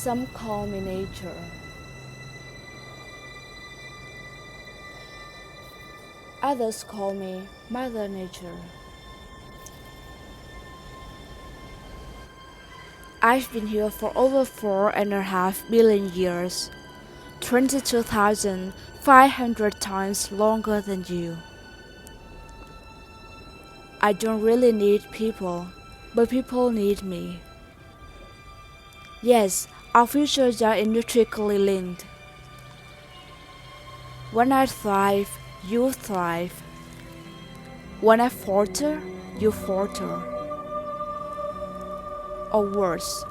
Some call me nature. Others call me Mother Nature. I've been here for over 4.5 billion years, 22,500 times longer than you. I don't really need people, but people need me. Yes, our futures are intricately linked. When I thrive, you thrive. When I falter, you falter. Or worse.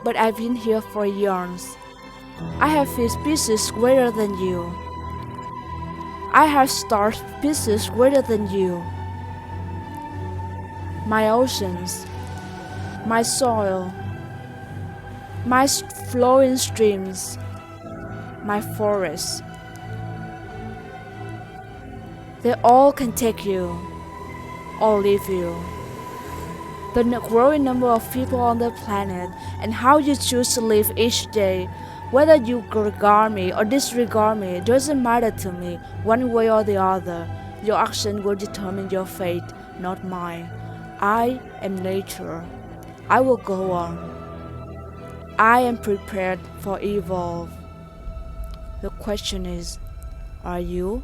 But I've been here for eons. I have fish species greater than you. I have star species greater than you. My oceans, my soil, my flowing streams, my forests. They all can take you or leave you. But the growing number of people on the planet and how you choose to live each day, whether you regard me or disregard me, doesn't matter to me. One way or the other, your action will determine your fate, not mine. I am nature. I will go on. I am prepared for evolve. The question is, are you?